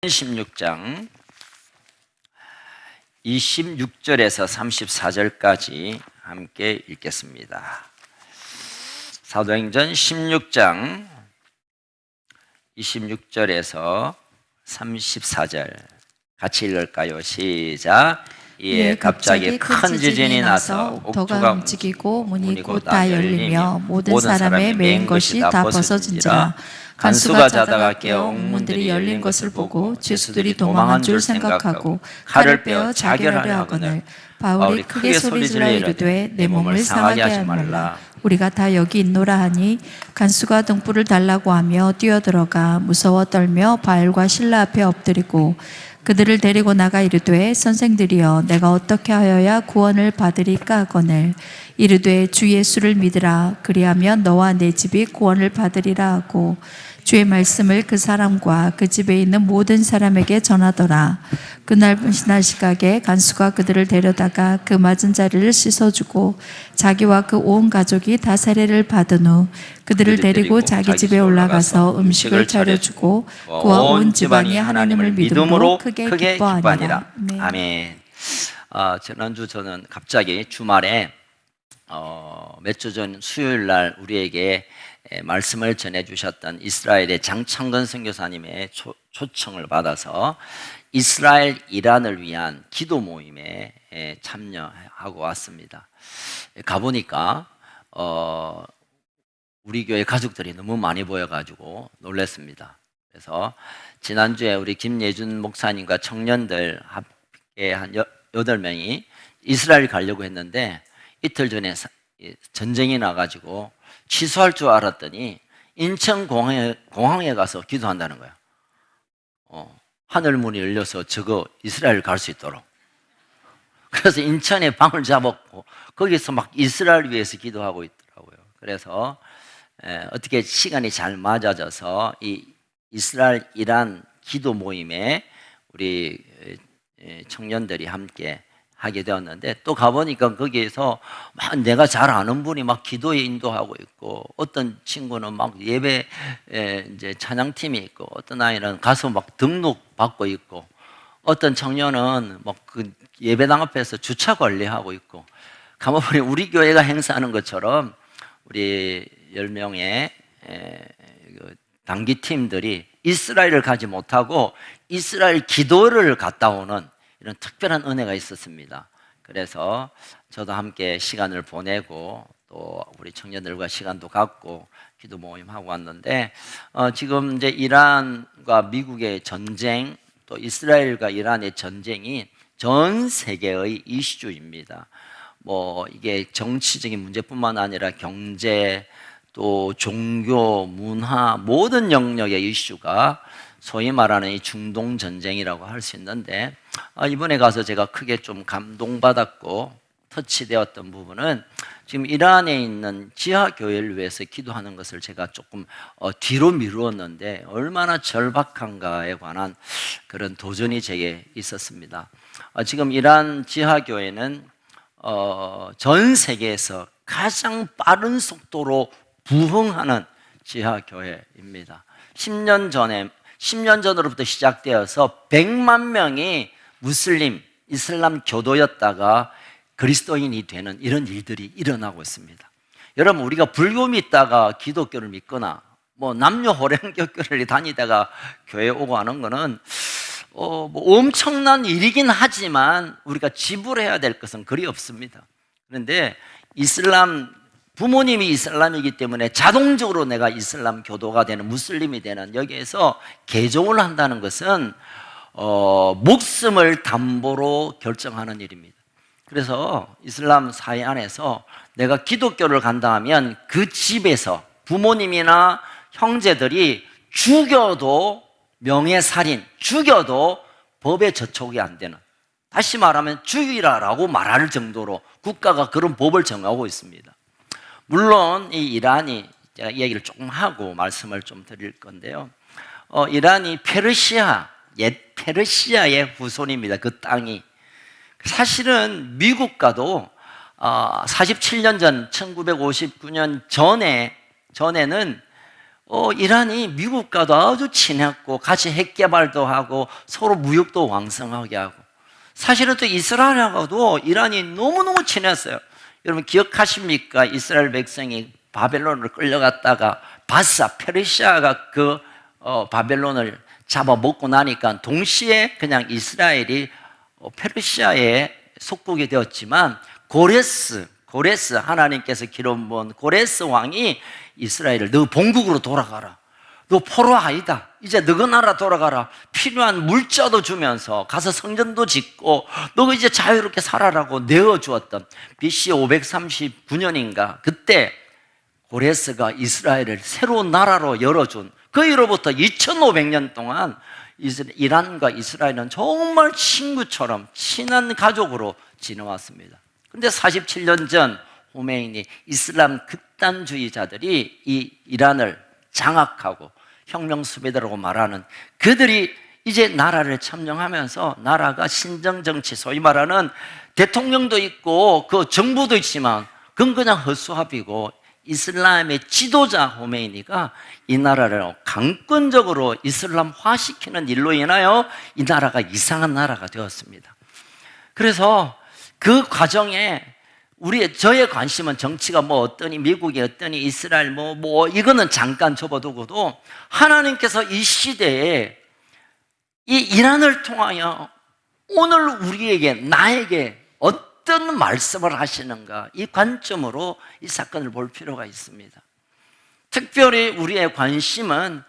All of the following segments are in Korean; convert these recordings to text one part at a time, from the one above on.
16장 26절에서 34절까지 함께 읽겠습니다. 사도행전 16장 26절에서 34절 같이 읽을까요? 시작. 이에 갑자기 큰 지진이 나서 옥토가 움직이고 문이 곧 다 열리며 모든 사람의 매인 것이 다 벗어진지라. 간수가 자다가 깨어 옥문들이 열린 것을 보고 죄수들이 도망한 줄 생각하고 칼을 빼어 자결하려 하거늘 바울이 크게 소리질러 이르되 내 몸을 상하게 하지 말라. 우리가 다 여기 있노라 하니 간수가 등불을 달라고 하며 뛰어들어가 무서워 떨며 바울과 실라 앞에 엎드리고 그들을 데리고 나가 이르되 선생들이여 내가 어떻게 하여야 구원을 받으리까 하거늘 이르되 주 예수를 믿으라. 그리하면 너와 내 집이 구원을 받으리라 하고 주의 말씀을 그 사람과 그 집에 있는 모든 사람에게 전하더라. 그날 시각에 간수가 그들을 데려다가 그 맞은 자리를 씻어주고 자기와 그 온 가족이 다 세례를 받은 후 그들을 데리고 자기 집에 올라가서 음식을 차려주고 그와 온 집안이 하나님을 믿음으로 크게 기뻐하니라. 아멘. 지난주 저는 갑자기 주말에 몇 주 전 수요일 날 우리에게 말씀을 전해주셨던 이스라엘의 장창건 선교사님의 초청을 받아서 이스라엘 이란을 위한 기도 모임에 참여하고 왔습니다. 가보니까 우리 교회 가족들이 너무 많이 보여가지고 놀랐습니다. 그래서 지난주에 우리 김예준 목사님과 청년들 합계 한 8명이 이스라엘 가려고 했는데 이틀 전에 전쟁이 나가지고 취소할 줄 알았더니 인천공항에 가서 기도한다는 거야. 하늘문이 열려서 저거 이스라엘 갈 수 있도록. 그래서 인천에 방을 잡았고 거기서 막 이스라엘 위해서 기도하고 있더라고요. 그래서 어떻게 시간이 잘 맞아져서 이 이스라엘 이란 기도 모임에 우리 청년들이 함께 하게 되었는데 또 가보니까 거기에서 막 내가 잘 아는 분이 막 기도에 인도하고 있고 어떤 친구는 막 예배 이제 찬양팀이 있고 어떤 아이는 가서 막 등록 받고 있고 어떤 청년은 막 그 예배당 앞에서 주차 관리하고 있고 가보니 우리 교회가 행사하는 것처럼 우리 10명의 단기팀들이 이스라엘을 가지 못하고 이스라엘 기도를 갔다 오는 이런 특별한 은혜가 있었습니다. 그래서 저도 함께 시간을 보내고 또 우리 청년들과 시간도 갖고 기도 모임 하고 왔는데 지금 이제 이란과 미국의 전쟁 또 이스라엘과 이란의 전쟁이 전 세계의 이슈입니다. 뭐 이게 정치적인 문제뿐만 아니라 경제 또 종교, 문화 모든 영역의 이슈가 소위 말하는 이 중동 전쟁이라고 할 수 있는데 이번에 가서 제가 크게 좀 감동받았고 터치되었던 부분은 지금 이란에 있는 지하교회를 위해서 기도하는 것을 제가 조금 뒤로 미루었는데 얼마나 절박한가에 관한 그런 도전이 제게 있었습니다. 지금 이란 지하교회는 전 세계에서 가장 빠른 속도로 부흥하는 지하교회입니다. 10년 전으로부터 시작되어서 100만 명이 무슬림, 이슬람 교도였다가 그리스도인이 되는 이런 일들이 일어나고 있습니다. 여러분 우리가 불교 믿다가 기독교를 믿거나 뭐 남녀 호랭교교를 다니다가 교회 오고 하는 거는 뭐 엄청난 일이긴 하지만 우리가 지불해야 될 것은 그리 없습니다. 그런데 부모님이 이슬람이기 때문에 자동적으로 내가 이슬람 교도가 되는 무슬림이 되는 여기에서 개종을 한다는 것은 목숨을 담보로 결정하는 일입니다. 그래서 이슬람 사회 안에서 내가 기독교를 간다 하면 그 집에서 부모님이나 형제들이 죽여도 명예살인, 죽여도 법에 저촉이 안 되는, 다시 말하면 죽이라라고 말할 정도로 국가가 그런 법을 정하고 있습니다. 물론 이 이란이 제가 이야기를 조금 하고 말씀을 좀 드릴 건데요. 이란이 옛 페르시아의 후손입니다. 그 땅이. 사실은 미국과도 47년 전 1959년 전에는 이란이 미국과도 아주 친했고 같이 핵 개발도 하고 서로 무역도 왕성하게 하고, 사실은 또 이스라엘하고도 이란이 너무너무 친했어요. 여러분 기억하십니까? 이스라엘 백성이 바벨론으로 끌려갔다가 바사, 페르시아가 그 바벨론을 잡아먹고 나니까 동시에 그냥 이스라엘이 페르시아의 속국이 되었지만, 고레스 하나님께서 기름부은 고레스 왕이 이스라엘을 너 본국으로 돌아가라, 너 포로 아니다, 이제 너희 나라 돌아가라, 필요한 물자도 주면서 가서 성전도 짓고 너 이제 자유롭게 살아라고 내어주었던 BC 539년인가 그때 고레스가 이스라엘을 새로운 나라로 열어준 그 이후로부터 2500년 동안 이란과 이스라엘은 정말 친구처럼 친한 가족으로 지내왔습니다. 그런데 47년 전 호메이니 이슬람 극단주의자들이 이 이란을 장악하고 혁명 수비대라고 말하는 그들이 이제 나라를 점령하면서 나라가 신정정치, 소위 말하는 대통령도 있고 그 정부도 있지만 그건 그냥 헛수합이고, 이슬람의 지도자 호메이니가 이 나라를 강권적으로 이슬람화시키는 일로 인하여 이 나라가 이상한 나라가 되었습니다. 그래서 그 과정에 저의 관심은 정치가 뭐 어떠니, 미국이 어떠니, 이스라엘 이거는 잠깐 접어두고도 하나님께서 이 시대에 이 이란을 통하여 오늘 우리에게, 나에게 어떤 말씀을 하시는가, 이 관점으로 이 사건을 볼 필요가 있습니다. 특별히 우리의 관심은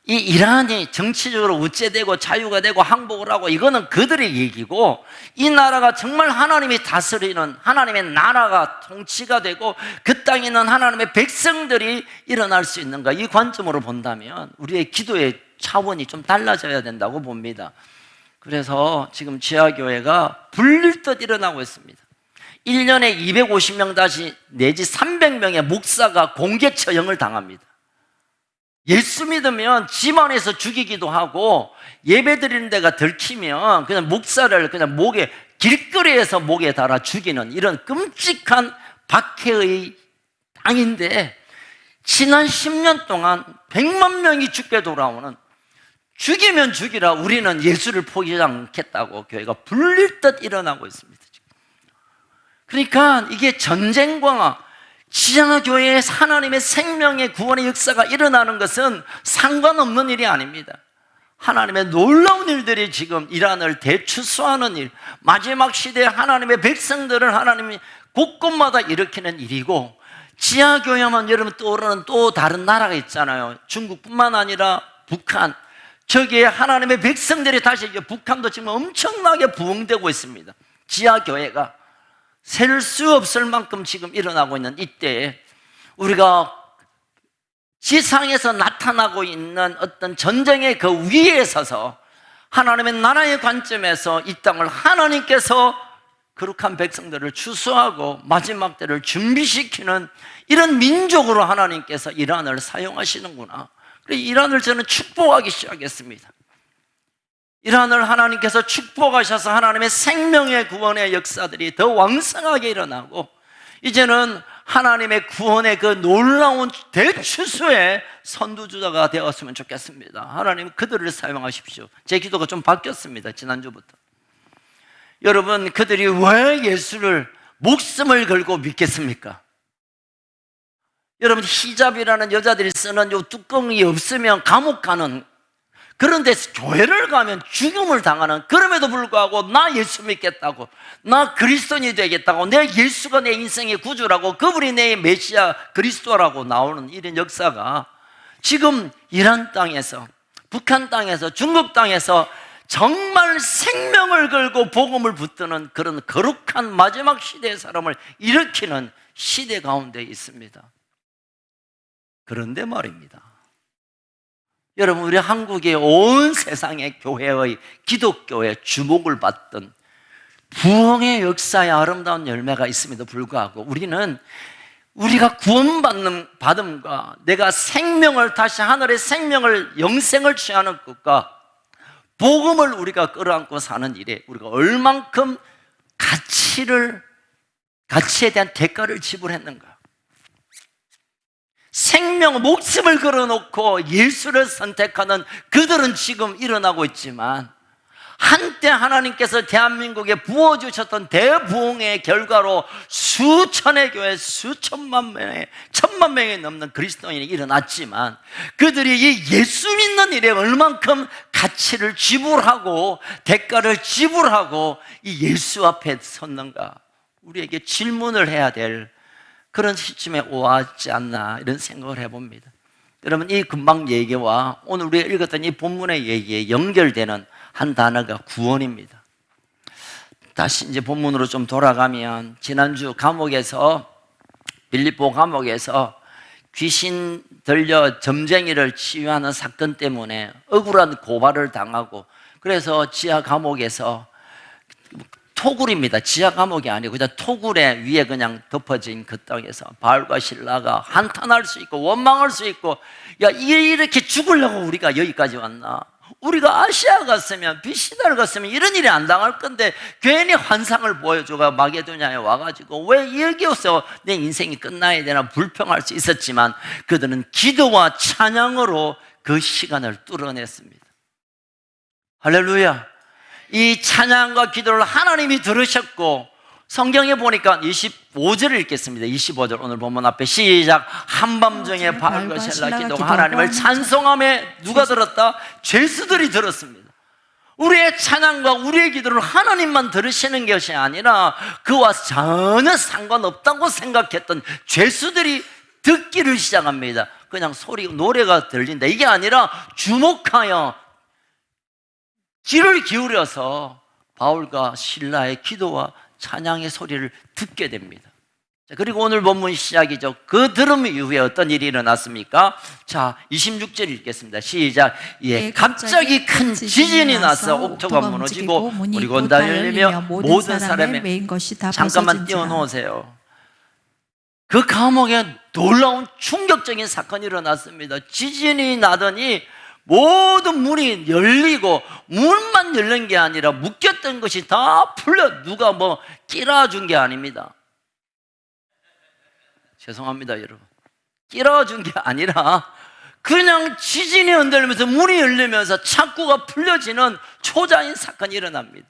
이 이란이 정치적으로 우째되고 자유가 되고 항복을 하고 이거는 그들의 얘기고, 이 나라가 정말 하나님이 다스리는 하나님의 나라가 통치가 되고 그 땅에 있는 하나님의 백성들이 일어날 수 있는가, 이 관점으로 본다면 우리의 기도의 차원이 좀 달라져야 된다고 봅니다. 그래서 지금 지하교회가 불릴 듯 일어나고 있습니다. 1년에 250명 내지 300명의 목사가 공개 처형을 당합니다. 예수 믿으면 집안에서 죽이기도 하고, 예배 드리는 데가 들키면 그냥 목사를 그냥 길거리에서 목에 달아 죽이는 이런 끔찍한 박해의 땅인데, 지난 10년 동안 100만 명이 죽게 돌아오는, 죽이면 죽이라 우리는 예수를 포기하지 않겠다고 교회가 불릴 듯 일어나고 있습니다. 그러니까 이게 전쟁과 지하교회에 하나님의 생명의 구원의 역사가 일어나는 것은 상관없는 일이 아닙니다. 하나님의 놀라운 일들이 지금 이란을 대추수하는 일, 마지막 시대에 하나님의 백성들을 하나님이 곳곳마다 일으키는 일이고, 지하교회만 여러분 떠오르는 또 다른 나라가 있잖아요. 중국뿐만 아니라 북한, 저기에 하나님의 백성들이 다시, 북한도 지금 엄청나게 부흥되고 있습니다. 지하교회가 셀 수 없을 만큼 지금 일어나고 있는 이때에 우리가 지상에서 나타나고 있는 어떤 전쟁의 그 위에 서서 하나님의 나라의 관점에서 이 땅을 하나님께서 거룩한 백성들을 추수하고 마지막 때를 준비시키는 이런 민족으로 하나님께서 이란을 사용하시는구나. 그래서 이란을 저는 축복하기 시작했습니다. 이란을 하나님께서 축복하셔서 하나님의 생명의 구원의 역사들이 더 왕성하게 일어나고, 이제는 하나님의 구원의 그 놀라운 대추수의 선두주자가 되었으면 좋겠습니다. 하나님 그들을 사용하십시오. 제 기도가 좀 바뀌었습니다. 지난주부터. 여러분, 그들이 왜 예수를 목숨을 걸고 믿겠습니까? 여러분, 히잡이라는 여자들이 쓰는 요 뚜껑이 없으면 감옥 가는, 그런데 교회를 가면 죽음을 당하는, 그럼에도 불구하고 나 예수 믿겠다고, 나 그리스도인이 되겠다고, 내 예수가 내 인생의 구주라고, 그분이 내 메시아 그리스도라고 나오는 이런 역사가 지금 이란 땅에서, 북한 땅에서, 중국 땅에서 정말 생명을 걸고 복음을 붙드는 그런 거룩한 마지막 시대의 사람을 일으키는 시대 가운데 있습니다. 그런데 말입니다, 여러분, 우리 한국의 온 세상의 교회의, 기독교의 주목을 받던 부흥의 역사의 아름다운 열매가 있음에도 불구하고 우리가 구원받음과 내가 생명을, 다시 하늘의 생명을, 영생을 취하는 것과 복음을 우리가 끌어안고 사는 일에 우리가 얼만큼 가치에 대한 대가를 지불했는가. 생명, 목숨을 걸어놓고 예수를 선택하는 그들은 지금 일어나고 있지만, 한때 하나님께서 대한민국에 부어주셨던 대부흥의 결과로 수천의 교회, 수천만 명의, 천만 명이 넘는 그리스도인이 일어났지만, 그들이 이 예수 믿는 일에 얼만큼 가치를 지불하고 대가를 지불하고 이 예수 앞에 섰는가, 우리에게 질문을 해야 될 그런 시점에 오지 않나, 이런 생각을 해봅니다. 여러분, 이 금방 얘기와 오늘 우리가 읽었던 이 본문의 얘기에 연결되는 한 단어가 구원입니다. 다시 이제 본문으로 좀 돌아가면, 지난주 감옥에서, 빌립보 감옥에서 귀신 들려 점쟁이를 치유하는 사건 때문에 억울한 고발을 당하고, 그래서 지하 감옥에서, 토굴입니다. 지하 감옥이 아니고 그냥 토굴에 위에 그냥 덮어진 그 땅에서 바울과 실라가 한탄할 수 있고 원망할 수 있고, 야, 이렇게 죽으려고 우리가 여기까지 왔나? 우리가 아시아 갔으면, 비시다를 갔으면 이런 일이 안 당할 건데 괜히 환상을 보여줘가 마게도냐에 와가지고 왜 여기서 내 인생이 끝나야 되나 불평할 수 있었지만, 그들은 기도와 찬양으로 그 시간을 뚫어냈습니다. 할렐루야. 이 찬양과 기도를 하나님이 들으셨고, 성경에 보니까 25절을 읽겠습니다. 25절 오늘 본문 앞에 시작. 한밤중에 바울과 실라 기도가 하나님을 찬송함에 누가 들었다? 죄수들이 들었습니다. 우리의 찬양과 우리의 기도를 하나님만 들으시는 것이 아니라 그와 전혀 상관없다고 생각했던 죄수들이 듣기를 시작합니다. 그냥 소리, 노래가 들린다, 이게 아니라 주목하여 귀를 기울여서 바울과 실라의 기도와 찬양의 소리를 듣게 됩니다. 자, 그리고 오늘 본문 시작이죠. 그 들음 이후에 어떤 일이 일어났습니까? 자, 26절 읽겠습니다. 시작. 예, 갑자기 큰 지진이 나서 옥토가 무너지고 문이 곧 다 열리며 모든 사람의 메인 것이 다 잠깐만 띄워놓으세요. 그 감옥에 놀라운 충격적인 사건이 일어났습니다. 지진이 나더니 모든 문이 열리고, 문만 열린 게 아니라 묶였던 것이 다 풀려, 누가 뭐 끼라준 게 아닙니다. 죄송합니다, 여러분. 끼라준 게 아니라 그냥 지진이 흔들리면서 문이 열리면서 창구가 풀려지는 초자연 사건이 일어납니다.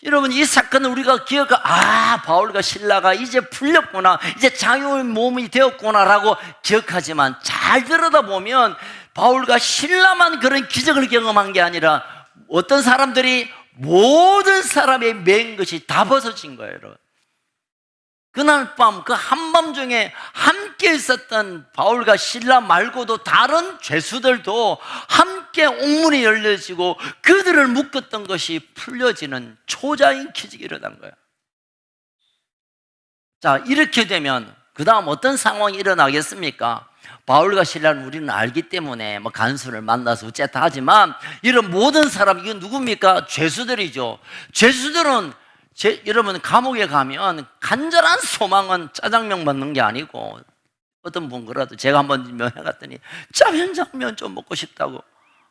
여러분, 이 사건은 우리가 바울과 실라가 이제 풀렸구나, 이제 자유의 몸이 되었구나라고 기억하지만, 잘 들여다보면 바울과 실라만 그런 기적을 경험한 게 아니라 어떤 사람들이, 모든 사람의 맨 것이 다 벗어진 거예요, 여러분. 그날 밤, 그 한밤중에 함께 있었던 바울과 실라 말고도 다른 죄수들도 함께 옥문이 열려지고 그들을 묶었던 것이 풀려지는 초자연 기적이 일어난 거예요. 자, 이렇게 되면 그 다음 어떤 상황이 일어나겠습니까? 바울과 실라는 우리는 알기 때문에 뭐 간수를 만나서 어쨌다 하지만, 이런 모든 사람, 이건 누굽니까? 죄수들이죠. 죄수들은 여러분, 감옥에 가면 간절한 소망은 짜장면 먹는 게 아니고, 어떤 분 그래도 제가 한번 면회 갔더니 짜장면 좀 먹고 싶다고.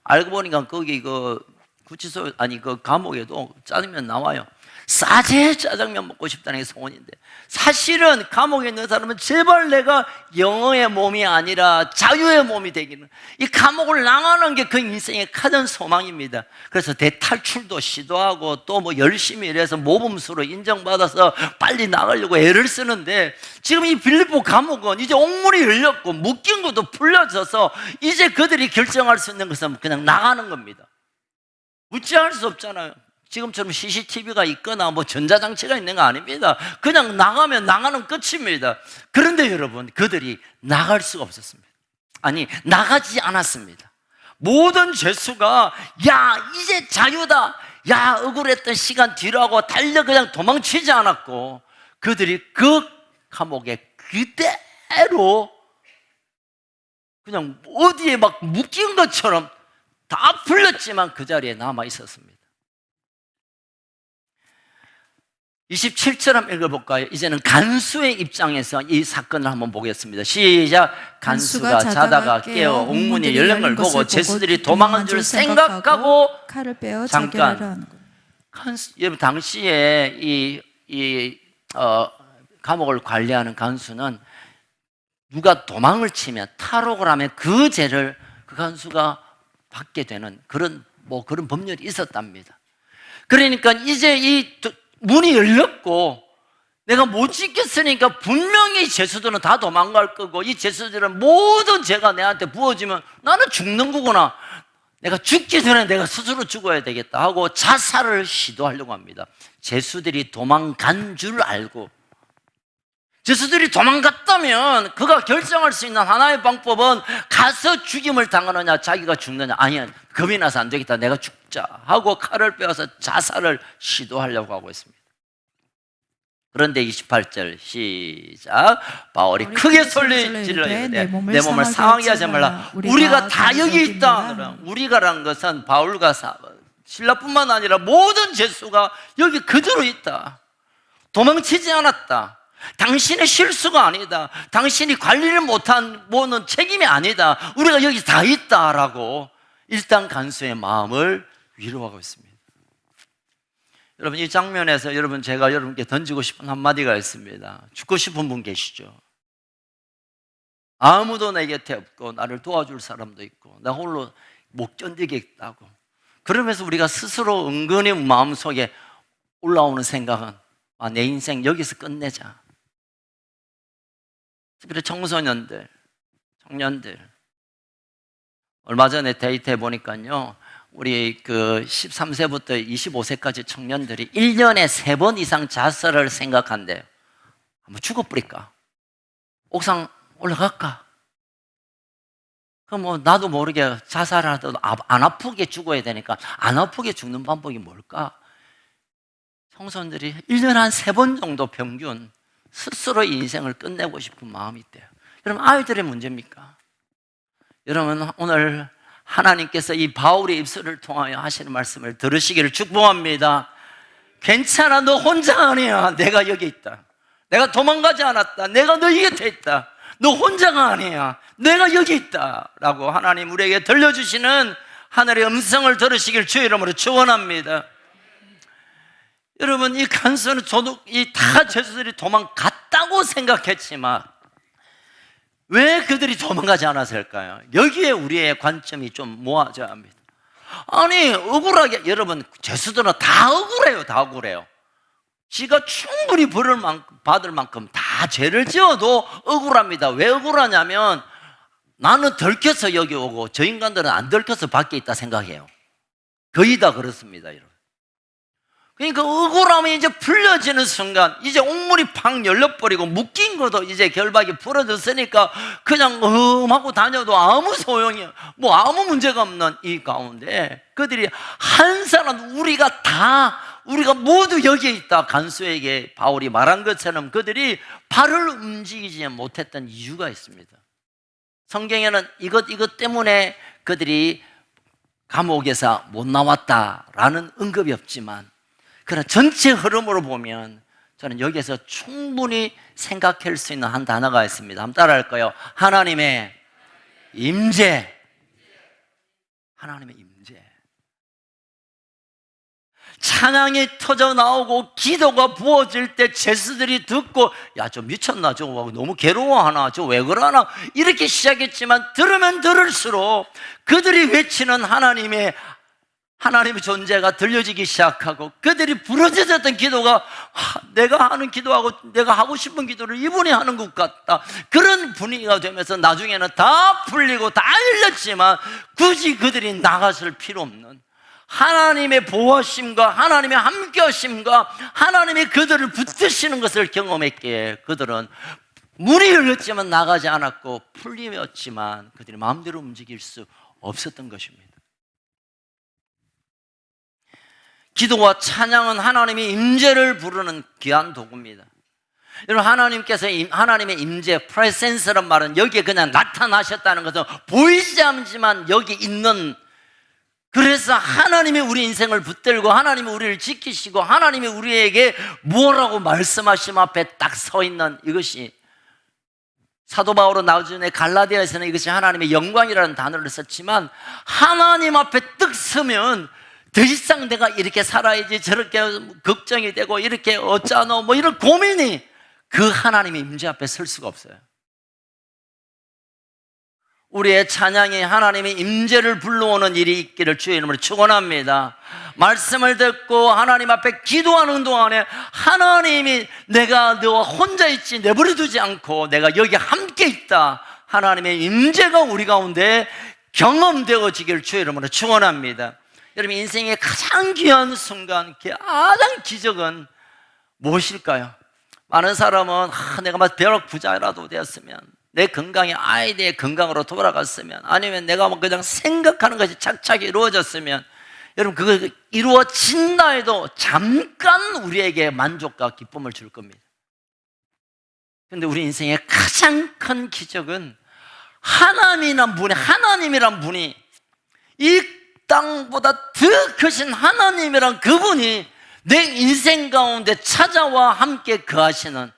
알고 보니까 거기 그 구치소, 아니 그 감옥에도 짜장면 나와요. 싸제 짜장면 먹고 싶다는 게 소원인데, 사실은 감옥에 있는 사람은 제발 내가 영어의 몸이 아니라 자유의 몸이 되기는, 이 감옥을 나가는 게 그 인생의 큰 소망입니다. 그래서 대탈출도 시도하고 또 뭐 열심히 일해서 모범수로 인정받아서 빨리 나가려고 애를 쓰는데, 지금 이 빌립보 감옥은 이제 옥문이 열렸고 묶인 것도 풀려져서 이제 그들이 결정할 수 있는 것은 그냥 나가는 겁니다. 어찌할 수 없잖아요. 지금처럼 CCTV가 있거나 뭐 전자장치가 있는 거 아닙니다. 그냥 나가면 나가는 끝입니다. 그런데 여러분, 그들이 나갈 수가 없었습니다. 아니, 나가지 않았습니다. 모든 죄수가 야, 이제 자유다, 야, 억울했던 시간 뒤로 하고 달려 그냥 도망치지 않았고, 그들이 그 감옥에 그대로 그냥 어디에 막 묶인 것처럼 다 풀렸지만 그 자리에 남아 있었습니다. 27절 한번 읽어볼까요? 이제는 간수의 입장에서 이 사건을 한번 보겠습니다. 시작. 간수가 자다가 깨어 옥문이 열린 걸 보고 죄수들이 도망한 줄 생각하고 칼을 빼어 잠깐, 여러분, 당시에 감옥을 관리하는 간수는 누가 도망을 치면, 탈옥을 하면 그 죄를 그 간수가 받게 되는 그런 법률이 있었답니다. 그러니까 이제 이 문이 열렸고 내가 못 지켰으니까 분명히 죄수들은 다 도망갈 거고, 이 죄수들은 모든 죄가 내한테 부어지면 나는 죽는 거구나, 내가 죽기 전에 내가 스스로 죽어야 되겠다 하고 자살을 시도하려고 합니다. 죄수들이 도망간 줄 알고, 죄수들이 도망갔다면 그가 결정할 수 있는 하나의 방법은 가서 죽임을 당하느냐 자기가 죽느냐, 아니야 겁이 나서 안 되겠다 내가 죽자 하고 칼을 빼어서 자살을 시도하려고 하고 있습니다. 그런데 28절 시작. 바울이 크게 소리질러 이르되 내 몸을 상하게 하지 말라. 우리가 다 여기 있다. 우리가란 것은 바울과 실라뿐만 아니라 모든 죄수가 여기 그대로 있다. 도망치지 않았다. 당신의 실수가 아니다. 당신이 관리를 못한 뭐는 책임이 아니다. 우리가 여기 다 있다라고 일단 간수의 마음을 위로하고 있습니다. 여러분, 이 장면에서 제가 여러분께 던지고 싶은 한마디가 있습니다. 죽고 싶은 분 계시죠? 아무도 내 곁에 없고 나를 도와줄 사람도 있고 나 홀로 못 견디겠다고, 그러면서 우리가 스스로 은근히 마음속에 올라오는 생각은 내 인생 여기서 끝내자. 특별히 청소년들, 청년들, 얼마 전에 데이트해 보니까요, 우리 13세부터 25세까지 청년들이 1년에 3번 이상 자살을 생각한대요. 한번 죽어버릴까? 옥상 올라갈까? 그럼 나도 모르게 자살하더라도 안 아프게 죽어야 되니까 안 아프게 죽는 방법이 뭘까? 청소년들이 1년에 한 3번 정도 평균 스스로 인생을 끝내고 싶은 마음이 있대요. 여러분, 아이들의 문제입니까? 여러분, 오늘 하나님께서 이 바울의 입술을 통하여 하시는 말씀을 들으시기를 축복합니다. 괜찮아, 너 혼자 아니야. 내가 여기 있다. 내가 도망가지 않았다. 내가 너희 곁에 있다. 너 혼자가 아니야. 내가 여기 있다 라고 하나님 우리에게 들려주시는 하늘의 음성을 들으시길 주의 이름으로 축원합니다. 여러분, 이 간수는 저도 다 죄수들이 도망갔다고 생각했지만 왜 그들이 도망가지 않았을까요? 여기에 우리의 관점이 좀 모아져야 합니다. 아니, 억울하게, 여러분, 죄수들은 다 억울해요. 다 억울해요. 지가 충분히 벌을 받을 만큼 다 죄를 지어도 억울합니다. 왜 억울하냐면 나는 들켜서 여기 오고 저 인간들은 안 들켜서 밖에 있다 생각해요. 거의 다 그렇습니다, 여러분. 그러니까 억울함이 이제 풀려지는 순간 이제 옥문이 팍 열려버리고 묶인 것도 이제 결박이 풀어졌으니까 그냥 하고 다녀도 아무 소용이, 아무 문제가 없는 이 가운데 그들이 한 사람, 우리가 모두 여기에 있다, 간수에게 바울이 말한 것처럼 그들이 발을 움직이지 못했던 이유가 있습니다. 성경에는 이것 때문에 그들이 감옥에서 못 나왔다라는 언급이 없지만, 그러나 전체 흐름으로 보면 저는 여기에서 충분히 생각할 수 있는 한 단어가 있습니다. 한번 따라 할까요? 하나님의 임재. 하나님의 임재. 찬양이 터져 나오고 기도가 부어질 때 죄수들이 듣고, 야, 저 미쳤나? 저거 너무 괴로워하나? 저 왜 그러나? 이렇게 시작했지만 들으면 들을수록 그들이 외치는 하나님의 존재가 들려지기 시작하고, 그들이 부르짖었던 기도가 내가 하는 기도하고 내가 하고 싶은 기도를 이분이 하는 것 같다, 그런 분위기가 되면서 나중에는 다 풀리고 다 열렸지만 굳이 그들이 나갔을 필요 없는 하나님의 보호하심과 하나님의 함께하심과 하나님의 그들을 붙드시는 것을 경험했기에 그들은 문이 열렸지만 나가지 않았고 풀림이었지만 그들이 마음대로 움직일 수 없었던 것입니다. 기도와 찬양은 하나님의 임재를 부르는 귀한 도구입니다. 여러분, 하나님께서 하나님의 임재, 프레센스란 말은 여기에 그냥 나타나셨다는 것은 보이지 않지만 여기 있는, 그래서 하나님이 우리 인생을 붙들고 하나님이 우리를 지키시고 하나님이 우리에게 뭐라고 말씀하심 앞에 딱 서 있는 이것이, 사도 바울은 나중에 갈라디아에서는 이것이 하나님의 영광이라는 단어를 썼지만, 하나님 앞에 뜩 서면 더 이상 내가 이렇게 살아야지, 저렇게 걱정이 되고 이렇게 어쩌노 이런 고민이 그 하나님의 임재 앞에 설 수가 없어요. 우리의 찬양이 하나님의 임재를 불러오는 일이 있기를 주의 이름으로 축원합니다. 말씀을 듣고 하나님 앞에 기도하는 동안에 하나님이 내가 너와 혼자 있지 내버려 두지 않고 내가 여기 함께 있다, 하나님의 임재가 우리 가운데 경험되어지기를 주의 이름으로 축원합니다. 여러분, 인생의 가장 귀한 순간, 가장 기적은 무엇일까요? 많은 사람은 내가 막 벼락 부자라도 되었으면, 내 건강이 아이들의 건강으로 돌아갔으면, 아니면 내가 뭐 그냥 생각하는 것이 착착 이루어졌으면, 여러분 그거 이루어진다 해도 잠깐 우리에게 만족과 기쁨을 줄 겁니다. 그런데 우리 인생의 가장 큰 기적은 하나님이란 분이, 이 땅보다 더 크신 하나님이란 그분이 내 인생 가운데 찾아와 함께 거하시는,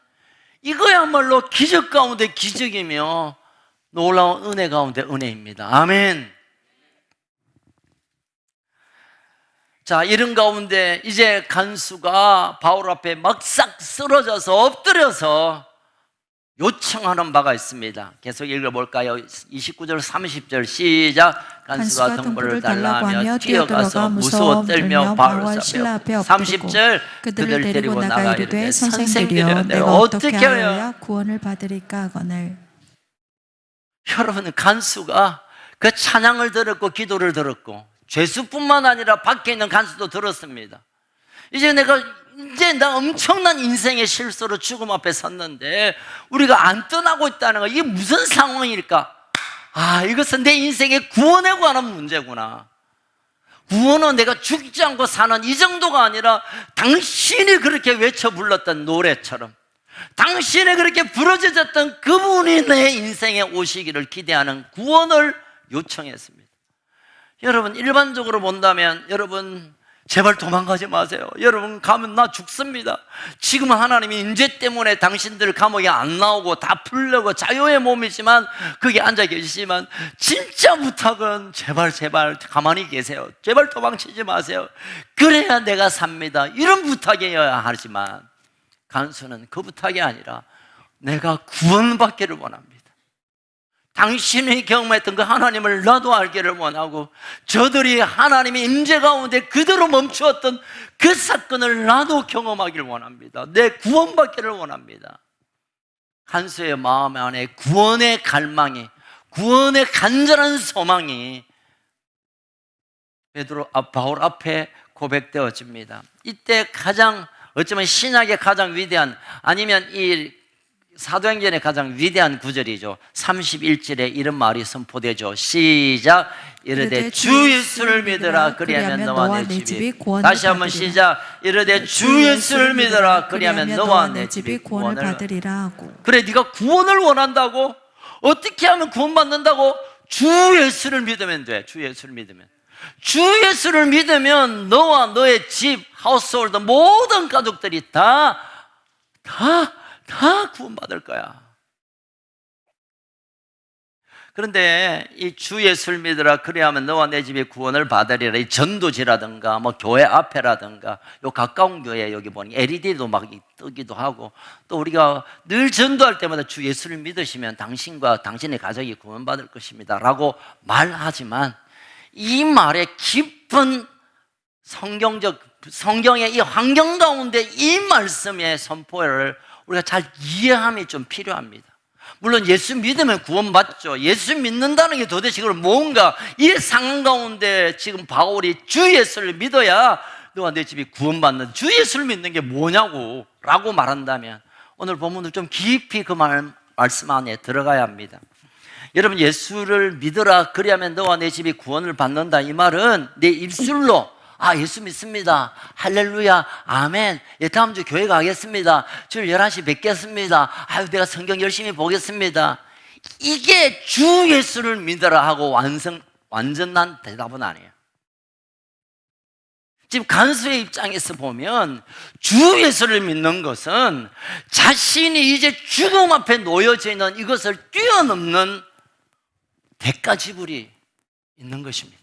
이거야말로 기적 가운데 기적이며 놀라운 은혜 가운데 은혜입니다. 아멘. 자, 이런 가운데 이제 간수가 바울 앞에 막싹 쓰러져서 엎드려서 요청하는 바가 있습니다. 계속 읽어볼까요? 29절 30절 시작. 간수가 등불을 달라 하며 뛰어가서 무서워 떨며 바울 신라 앞에 엎드리고 30절 그들을 데리고 나가 이르되 선생들이여 내가 어떻게 하여야 구원을 받으리까 하거늘. 여러분, 간수가 그 찬양을 들었고 기도를 들었고 죄수뿐만 아니라 밖에 있는 간수도 들었습니다. 이제 나 엄청난 인생의 실수로 죽음 앞에 섰는데 우리가 안 떠나고 있다는 거, 이게 무슨 상황일까? 이것은 내 인생의 구원에 관한 문제구나. 구원은 내가 죽지 않고 사는 이 정도가 아니라 당신이 그렇게 외쳐 불렀던 노래처럼, 당신이 그렇게 부르짖었던 그분이 내 인생에 오시기를 기대하는 구원을 요청했습니다. 여러분, 일반적으로 본다면 여러분 제발 도망가지 마세요. 여러분, 가면 나 죽습니다. 지금은 하나님이 임재 때문에 당신들 감옥에 안 나오고 다 풀려고 자유의 몸이지만 거기 앉아 계시지만 진짜 부탁은 제발 가만히 계세요. 제발 도망치지 마세요. 그래야 내가 삽니다. 이런 부탁이어야 하지만 간수는 그 부탁이 아니라 내가 구원받기를 원합니다. 당신이 경험했던 그 하나님을 나도 알기를 원하고, 저들이 하나님의 임재 가운데 그대로 멈추었던 그 사건을 나도 경험하기를 원합니다. 내 구원받기를 원합니다. 간수의 마음 안에 구원의 갈망이, 구원의 간절한 소망이 바울 앞에 고백되어집니다. 이때 어쩌면 신약의 가장 위대한, 아니면 이 사도행전의 가장 위대한 구절이죠. 31절에 이런 말이 선포되죠. 시작. 이르되 주 예수를 믿으라 그리하면 너와 내 집이 구원을 다시 한번 시작. 이르되 주 예수를 믿으라 그리하면 너와 내 집이 구원을 받으리라 하고. 그래, 네가 구원을 원한다고? 어떻게 하면 구원받는다고? 주 예수를 믿으면 돼. 주 예수를 믿으면 너와 너의 집, 하우스홀드 모든 가족들이 다 구원받을 거야. 그런데 이 주 예수를 믿으라 그리하면 너와 내 집이 구원을 받으리라, 이 전도지라든가 뭐 교회 앞에라든가 요 가까운 교회 여기 보니 LED도 막 뜨기도 하고, 또 우리가 늘 전도할 때마다 주 예수를 믿으시면 당신과 당신의 가족이 구원받을 것입니다 라고 말하지만, 이 말의 깊은 성경의 이 환경 가운데 이 말씀의 선포를 우리가 잘 이해함이 좀 필요합니다. 물론 예수 믿으면 구원받죠. 예수 믿는다는 게 도대체 그걸 뭔가, 이 상황 가운데 지금 바울이 주 예수를 믿어야 너와 내 집이 구원받는, 주 예수를 믿는 게 뭐냐고 라고 말한다면 오늘 본문을 좀 깊이 그 말씀 안에 들어가야 합니다. 여러분, 예수를 믿으라 그리하면 너와 내 집이 구원을 받는다, 이 말은 내 입술로 예수 믿습니다, 할렐루야, 아멘, 다음 주 교회 가겠습니다, 주일 11시 뵙겠습니다, 내가 성경 열심히 보겠습니다, 이게 주 예수를 믿으라 하고 완전한 대답은 아니에요. 지금 간수의 입장에서 보면 주 예수를 믿는 것은 자신이 이제 죽음 앞에 놓여져 있는 이것을 뛰어넘는 대가 지불이 있는 것입니다.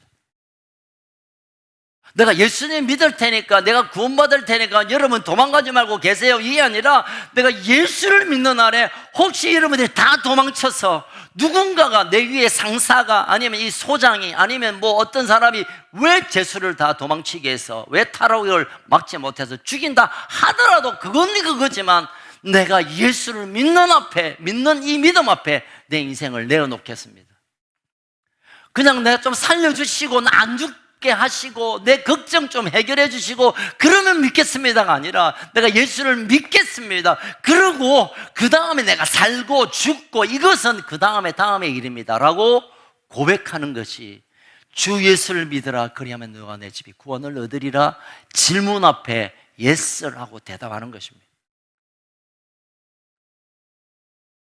내가 예수님 믿을 테니까, 내가 구원받을 테니까 여러분 도망가지 말고 계세요, 이게 아니라 내가 예수를 믿는 날에 혹시 여러분들이 다 도망쳐서 누군가가 내 위에 상사가 아니면 이 소장이 아니면 뭐 어떤 사람이 왜 제수를 다 도망치게 해서 왜 타락을 막지 못해서 죽인다 하더라도 그건 그거지만 내가 예수를 믿는 이 믿음 앞에 내 인생을 내어놓겠습니다. 그냥 내가 좀 살려주시고 나 안 죽게 하시고 내 걱정 좀 해결해 주시고 그러면 믿겠습니다가 아니라 내가 예수를 믿겠습니다. 그러고 그 다음에 내가 살고 죽고 이것은 그 다음의 일입니다 라고 고백하는 것이 주 예수를 믿으라 그리하면 너와 내 집이 구원을 얻으리라 질문 앞에 예스를 하고 대답하는 것입니다.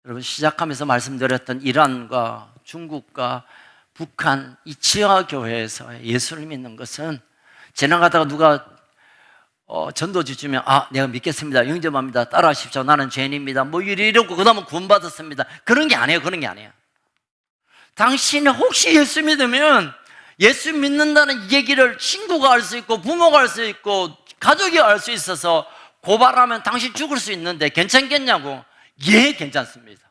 여러분, 시작하면서 말씀드렸던 이란과 중국과 북한 이 지하교회에서 예수를 믿는 것은 지나가다가 누가 전도지 주면 내가 믿겠습니다, 영접합니다, 따라하십시오, 나는 죄인입니다 뭐 이러고 그 다음에 구원받았습니다 그런 게 아니에요. 그런 게 아니에요. 당신이 혹시 예수 믿으면 예수 믿는다는 이 얘기를 친구가 알 수 있고 부모가 알 수 있고 가족이 알 수 있어서 고발하면 당신 죽을 수 있는데 괜찮겠냐고. 예, 괜찮습니다.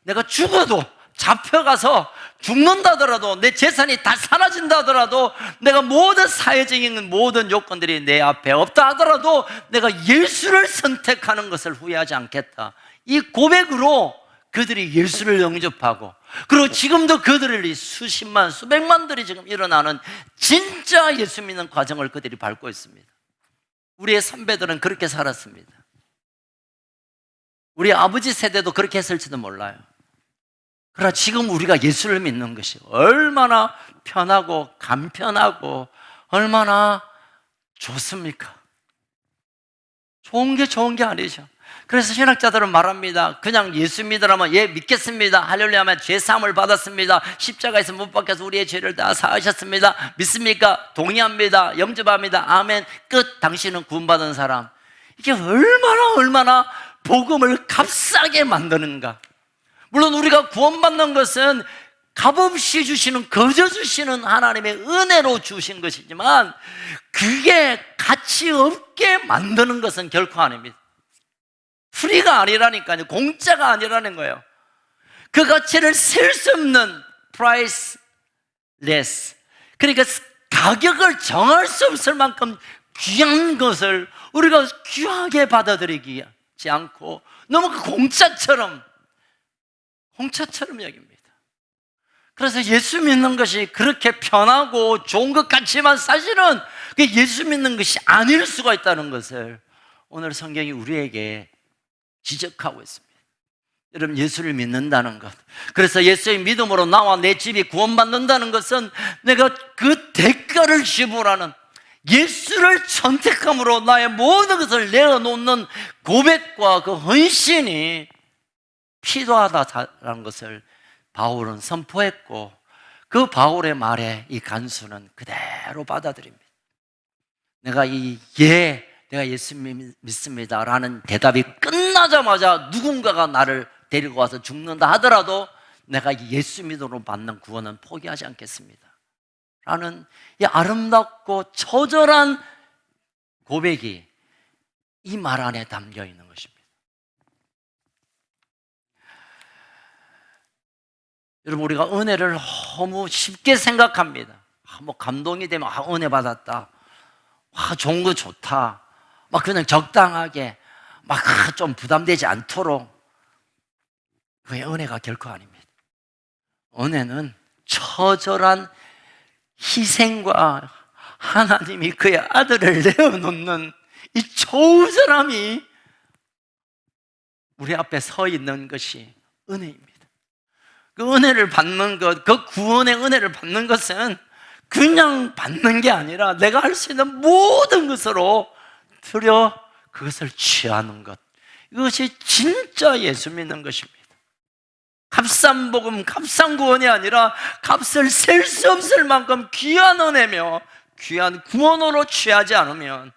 내가 죽어도 잡혀가서 죽는다더라도 내 재산이 다 사라진다더라도 내가 모든 사회적인 모든 요건들이 내 앞에 없다 하더라도 내가 예수를 선택하는 것을 후회하지 않겠다. 이 고백으로 그들이 예수를 영접하고 그리고 지금도 그들이 수십만 수백만들이 지금 일어나는 진짜 예수 믿는 과정을 그들이 밟고 있습니다. 우리의 선배들은 그렇게 살았습니다. 우리 아버지 세대도 그렇게 했을지도 몰라요. 그러나 지금 우리가 예수를 믿는 것이 얼마나 편하고 간편하고 얼마나 좋습니까? 좋은 게 아니죠. 그래서 신학자들은 말합니다. 그냥 예수 믿으라면 예 믿겠습니다, 할렐루야 하면 죄 사함을 받았습니다, 십자가에서 못 박혀서 우리의 죄를 다 사하셨습니다, 믿습니까? 동의합니다, 영접합니다, 아멘, 끝. 당신은 구원받은 사람. 이게 얼마나 복음을 값싸게 만드는가. 물론 우리가 구원받는 것은 값없이 주시는, 거저 주시는 하나님의 은혜로 주신 것이지만 그게 가치 없게 만드는 것은 결코 아닙니다. 프리가 아니라니까요. 공짜가 아니라는 거예요. 그 가치를 셀 수 없는 priceless, 그러니까 가격을 정할 수 없을 만큼 귀한 것을 우리가 귀하게 받아들이지 않고 너무 그 공짜처럼 여깁니다. 그래서 예수 믿는 것이 그렇게 편하고 좋은 것 같지만 사실은 예수 믿는 것이 아닐 수가 있다는 것을 오늘 성경이 우리에게 지적하고 있습니다. 여러분, 예수를 믿는다는 것, 그래서 예수의 믿음으로 나와 내 집이 구원받는다는 것은 내가 그 대가를 지불하는, 예수를 선택함으로 나의 모든 것을 내어놓는 고백과 그 헌신이 필요하다는 것을 바울은 선포했고 그 바울의 말에 이 간수는 그대로 받아들입니다. 내가 내가 예수 믿습니다 라는 대답이 끝나자마자 누군가가 나를 데리고 와서 죽는다 하더라도 내가 예수 믿음으로 받는 구원은 포기하지 않겠습니다 라는 이 아름답고 처절한 고백이 이 말 안에 담겨 있는 것입니다. 여러분, 우리가 은혜를 너무 쉽게 생각합니다. 뭐 감동이 되면 은혜 받았다, 좋은 거 좋다, 막 그냥 적당하게 막 좀 부담되지 않도록. 그게 은혜가 결코 아닙니다. 은혜는 처절한 희생과 하나님이 그의 아들을 내어놓는 이 좋은 사람이 우리 앞에 서 있는 것이 은혜입니다. 그 은혜를 받는 것, 그 구원의 은혜를 받는 것은 그냥 받는 게 아니라 내가 할 수 있는 모든 것으로 들여 그것을 취하는 것, 이것이 진짜 예수 믿는 것입니다. 값싼 복음, 값싼 구원이 아니라 값을 셀 수 없을 만큼 귀한 은혜며 귀한 구원으로 취하지 않으면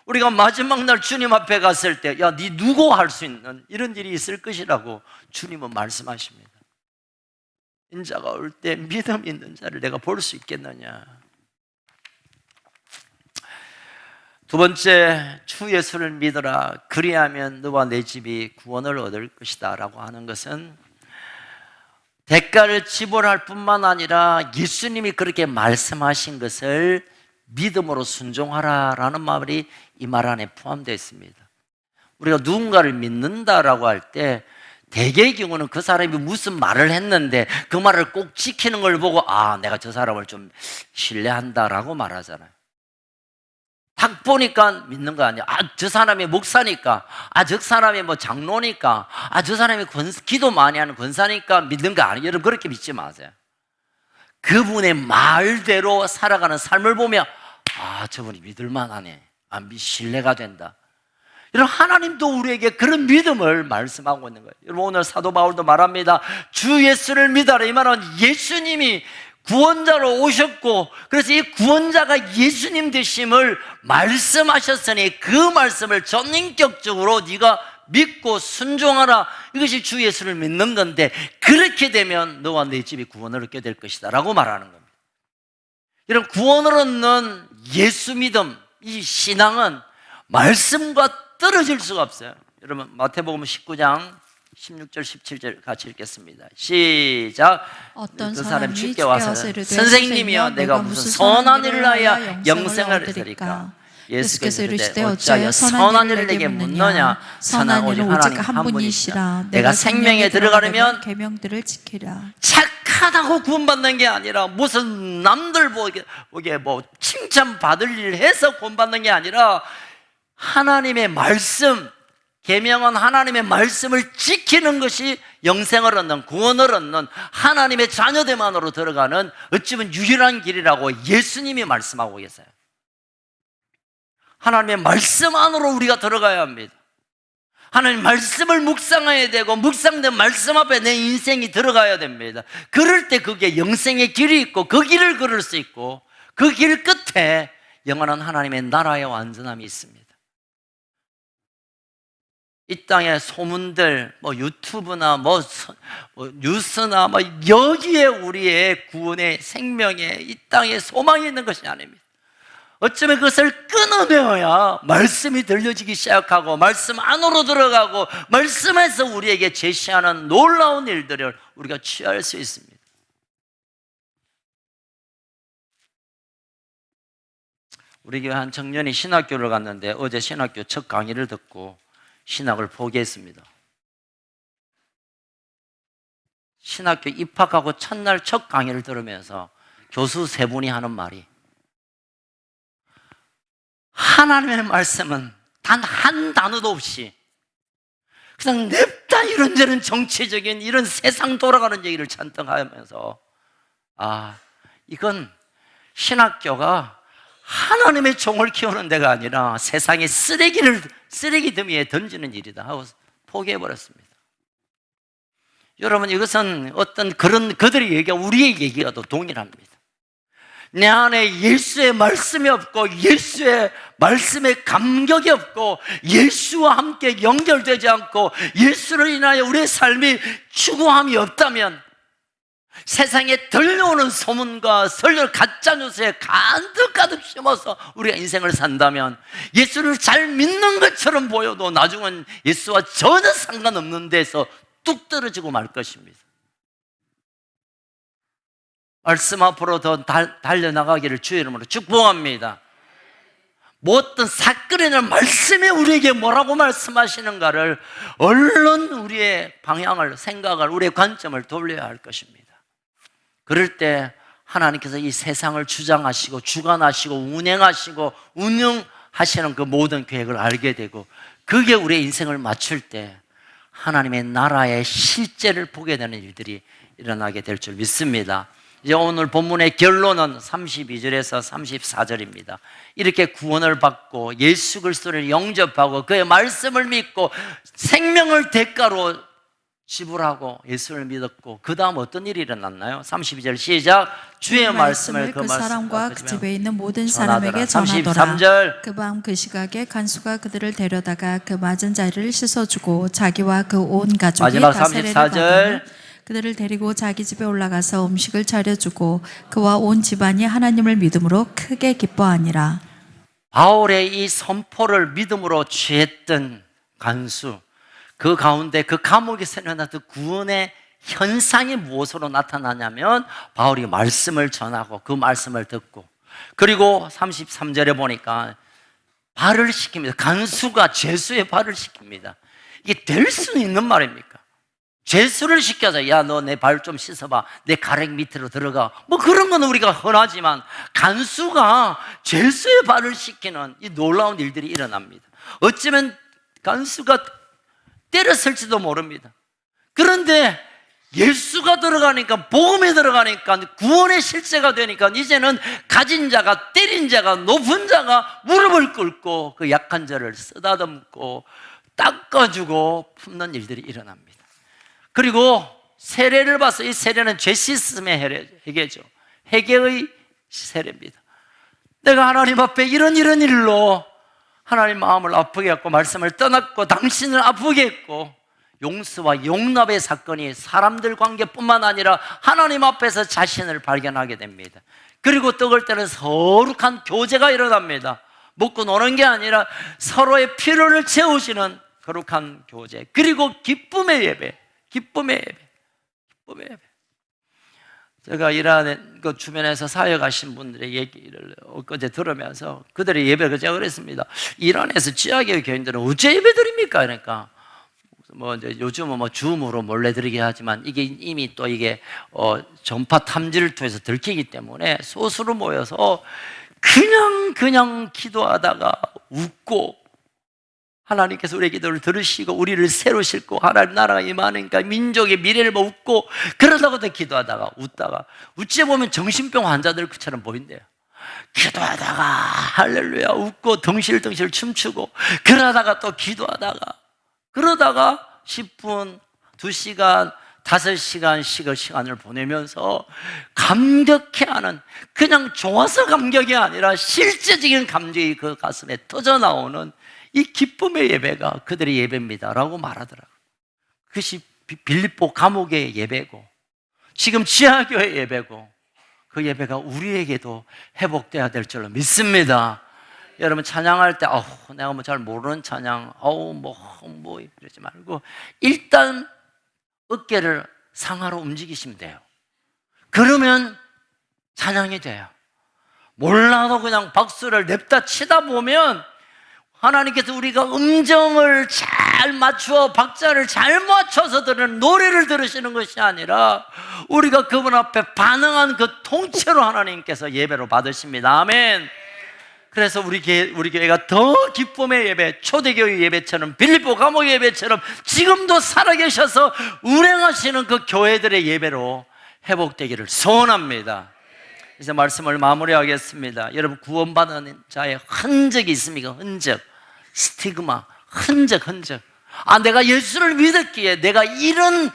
우리가 마지막 날 주님 앞에 갔을 때 야, 네 누구 할 수 있는 이런 일이 있을 것이라고 주님은 말씀하십니다. 인자가 올 때 믿음 있는 자를 내가 볼 수 있겠느냐. 두 번째, 주 예수를 믿어라. 그리하면 너와 내 집이 구원을 얻을 것이다 라고 하는 것은 대가를 지불할 뿐만 아니라 예수님이 그렇게 말씀하신 것을 믿음으로 순종하라라는 말이 이 말 안에 포함되어 있습니다. 우리가 누군가를 믿는다라고 할 때 대개의 경우는 그 사람이 무슨 말을 했는데 그 말을 꼭 지키는 걸 보고 내가 저 사람을 좀 신뢰한다라고 말하잖아요. 딱 보니까 믿는 거 아니야. 저 사람이 목사니까, 저 사람이 뭐 장로니까, 저 사람이 기도 많이 하는 권사니까 믿는 거 아니에요. 여러분 그렇게 믿지 마세요. 그분의 말대로 살아가는 삶을 보면 저분이 믿을만하네, 신뢰가 된다. 여러분 하나님도 우리에게 그런 믿음을 말씀하고 있는 거예요. 여러분 오늘 사도 바울도 말합니다. 주 예수를 믿어라. 이 말은 예수님이 구원자로 오셨고 그래서 이 구원자가 예수님 되심을 말씀하셨으니 그 말씀을 전인격적으로 네가 믿고 순종하라. 이것이 주 예수를 믿는 건데 그렇게 되면 너와 내 집이 구원을 얻게 될 것이다 라고 말하는 겁니다. 여러분 구원을 얻는 예수 믿음, 이 신앙은 말씀과 떨어질 수가 없어요. 여러분 마태복음 19장 16절 17절 같이 읽겠습니다. 시작. 어떤 그 사람이 주께 와서 이르되 선생님이여 내가 무슨 선한 일을 하여 영생을 얻으리까? 예수께서 이르시되 어찌하여 선한 일을 내게 묻느냐? 선한 오직 하나님 한 분이시라. 내가 생명에 들어가려면 계명들을 지키라. 착하다고 구원받는 게 아니라 무슨 남들 보기에 뭐 칭찬받을 일 해서 구원받는 게 아니라 하나님의 말씀, 계명은 하나님의 말씀을 지키는 것이 영생을 얻는, 구원을 얻는 하나님의 자녀됨 안으로 들어가는 어찌 보면 유일한 길이라고 예수님이 말씀하고 계세요. 하나님의 말씀 안으로 우리가 들어가야 합니다. 하나님 말씀을 묵상해야 되고 묵상된 말씀 앞에 내 인생이 들어가야 됩니다. 그럴 때 그게 영생의 길이 있고 그 길을 걸을 수 있고 그 길 끝에 영원한 하나님의 나라의 완전함이 있습니다. 이 땅의 소문들, 유튜브나 뉴스나 여기에 우리의 구원의 생명의 이 땅에 소망이 있는 것이 아닙니다. 어쩌면 그것을 끊어내어야 말씀이 들려지기 시작하고 말씀 안으로 들어가고 말씀에서 우리에게 제시하는 놀라운 일들을 우리가 취할 수 있습니다. 우리 교회 한 청년이 신학교를 갔는데 어제 신학교 첫 강의를 듣고 신학을 포기했습니다. 신학교 입학하고 첫날 첫 강의를 들으면서 교수 세 분이 하는 말이 하나님의 말씀은 단 한 단어도 없이 그냥 냅다 이런저런 정치적인 이런 세상 돌아가는 얘기를 잔뜩 하면서 이건 신학교가 하나님의 종을 키우는 데가 아니라 세상의 쓰레기 더미에 던지는 일이다 하고 포기해버렸습니다. 여러분 이것은 어떤 그들의 얘기가 우리의 얘기와도 동일합니다. 내 안에 예수의 말씀이 없고 예수의 말씀에 감격이 없고 예수와 함께 연결되지 않고 예수를 인하여 우리의 삶이 추구함이 없다면 세상에 들려오는 소문과 설교 가짜뉴스에 가득 심어서 우리가 인생을 산다면 예수를 잘 믿는 것처럼 보여도 나중은 예수와 전혀 상관없는 데서 뚝 떨어지고 말 것입니다. 말씀 앞으로 더 달려나가기를 주의 이름으로 축복합니다. 어떤 사건이나 말씀에 우리에게 뭐라고 말씀하시는가를 얼른 우리의 방향을, 생각을, 우리의 관점을 돌려야 할 것입니다. 그럴 때 하나님께서 이 세상을 주장하시고 주관하시고 운행하시고 운영하시는 그 모든 계획을 알게 되고 그게 우리의 인생을 맞출 때 하나님의 나라의 실제를 보게 되는 일들이 일어나게 될 줄 믿습니다. 이제 오늘 본문의 결론은 32절에서 34절입니다. 이렇게 구원을 받고 예수 그리스도를 영접하고 그의 말씀을 믿고 생명을 대가로 지불하고 예수를 믿었고 그 다음 어떤 일이 일어났나요? 32절 시작. 주의 말씀을 그 사람과 그 집에 있는 모든 전하더라. 사람에게 전하더라. 33절 그 밤 그 시각에 간수가 그들을 데려다가 그 맞은 자리를 씻어주고 자기와 그 온 가족이 마지막 다 세례를 34절 받으며 그들을 데리고 자기 집에 올라가서 음식을 차려주고 그와 온 집안이 하나님을 믿음으로 크게 기뻐하니라. 바울의 이 선포를 믿음으로 취했던 간수, 그 가운데 그 감옥에서 일어났던 구원의 현상이 무엇으로 나타나냐면 바울이 말씀을 전하고 그 말씀을 듣고, 그리고 33절에 보니까 발을 씻깁니다. 간수가 죄수의 발을 씻깁니다. 이게 될 수는 있는 말입니까? 죄수를 시켜서 야 너 내 발 좀 씻어봐, 내 가랭 밑으로 들어가, 뭐 그런 건 우리가 흔하지만 간수가 죄수의 발을 씻기는 이 놀라운 일들이 일어납니다. 어쩌면 간수가 때렸을지도 모릅니다. 그런데 예수가 들어가니까, 복음이 들어가니까, 구원의 실제가 되니까 이제는 가진 자가, 때린 자가, 높은 자가 무릎을 꿇고 그 약한 자를 쓰다듬고 닦아주고 품는 일들이 일어납니다. 그리고 세례를 봐서, 이 세례는 죄 씻음의 회개죠. 회개의 세례입니다. 내가 하나님 앞에 이런 일로 하나님 마음을 아프게 했고 말씀을 떠났고 당신을 아프게 했고, 용서와 용납의 사건이 사람들 관계뿐만 아니라 하나님 앞에서 자신을 발견하게 됩니다. 그리고 떡을 때는 거룩한 교제가 일어납니다. 먹고 노는 게 아니라 서로의 필요를 채우시는 거룩한 교제, 그리고 기쁨의 예배. 제가 일하는 그 주변에서 사역하신 분들의 얘기를 엊그제 들으면서 그들의 예배를 제가 그랬습니다. 이란에서 지하교회 교인들은 어째 예배 드립니까? 그러니까 뭐 이제 요즘은 뭐 줌으로 몰래 드리게 하지만 이게 이미 또 이게 전파 탐지를 통해서 들키기 때문에 소수로 모여서 그냥 기도하다가 웃고, 하나님께서 우리의 기도를 들으시고 우리를 새로 싣고 하나님 나라가 임하니까 민족의 미래를 뭐 웃고, 그러다가도 기도하다가 웃다가, 어찌 보면 정신병 환자들처럼 보인대요. 기도하다가 할렐루야 웃고 덩실덩실 춤추고, 그러다가 또 기도하다가, 그러다가 10분, 2시간, 5시간씩의 시간을 보내면서 감격해하는, 그냥 좋아서 감격이 아니라 실제적인 감정이 그 가슴에 터져나오는 이 기쁨의 예배가 그들의 예배입니다라고 말하더라고요. 그것이 빌립보 감옥의 예배고 지금 지하교회 예배고, 그 예배가 우리에게도 회복돼야 될 줄로 믿습니다. 여러분 찬양할 때 내가 뭐 잘 모르는 찬양 뭐 이러지 말고 일단 어깨를 상하로 움직이시면 돼요. 그러면 찬양이 돼요. 몰라도 그냥 박수를 냅다 치다 보면 하나님께서 우리가 음정을 잘 맞추어 박자를 잘 맞춰서 들은 노래를 들으시는 것이 아니라 우리가 그분 앞에 반응한 그 통째로 하나님께서 예배로 받으십니다. 아멘. 그래서 우리 교회가 더 기쁨의 예배, 초대교회 예배처럼, 빌립보 감옥 예배처럼 지금도 살아계셔서 운행하시는 그 교회들의 예배로 회복되기를 소원합니다. 이제 말씀을 마무리하겠습니다. 여러분, 구원받은 자의 흔적이 있습니까? 흔적, 스티그마, 흔적. 내가 예수를 믿었기에 내가 이런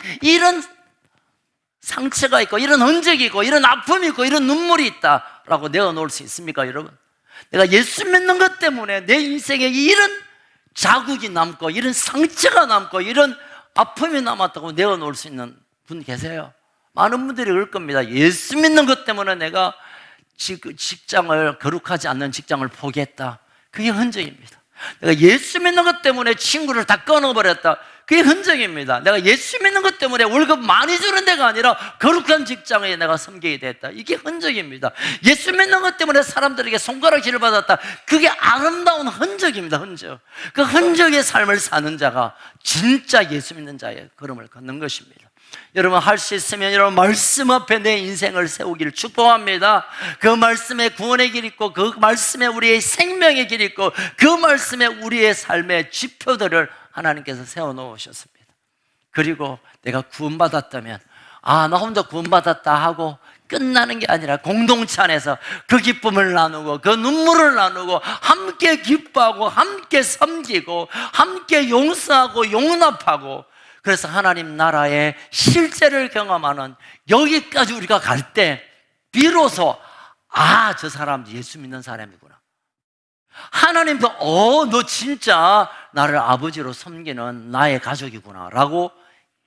상처가 있고 이런 흔적이 있고 이런 아픔이 있고 이런 눈물이 있다라고 내어놓을 수 있습니까, 여러분? 내가 예수 믿는 것 때문에 내 인생에 이런 자국이 남고 이런 상처가 남고 이런 아픔이 남았다고 내어놓을 수 있는 분 계세요? 많은 분들이 그럴 겁니다. 예수 믿는 것 때문에 내가 직장을, 거룩하지 않는 직장을 포기했다. 그게 흔적입니다. 내가 예수 믿는 것 때문에 친구를 다 끊어버렸다. 그게 흔적입니다. 내가 예수 믿는 것 때문에 월급 많이 주는 데가 아니라 거룩한 직장에 내가 섬기게 됐다. 이게 흔적입니다. 예수 믿는 것 때문에 사람들에게 손가락질을 받았다. 그게 아름다운 흔적입니다. 흔적. 그 흔적의 삶을 사는 자가 진짜 예수 믿는 자의 걸음을 걷는 것입니다. 여러분, 할 수 있으면 여러분 말씀 앞에 내 인생을 세우기를 축복합니다. 그 말씀에 구원의 길 있고 그 말씀에 우리의 생명의 길 있고 그 말씀에 우리의 삶의 지표들을 하나님께서 세워놓으셨습니다. 그리고 내가 구원받았다면 나 혼자 구원받았다 하고 끝나는 게 아니라 공동체 안에서 그 기쁨을 나누고 그 눈물을 나누고 함께 기뻐하고 함께 섬기고 함께 용서하고 용납하고, 그래서 하나님 나라의 실제를 경험하는 여기까지 우리가 갈 때 비로소 저 사람 예수 믿는 사람이구나. 하나님도 너 진짜 나를 아버지로 섬기는 나의 가족이구나 라고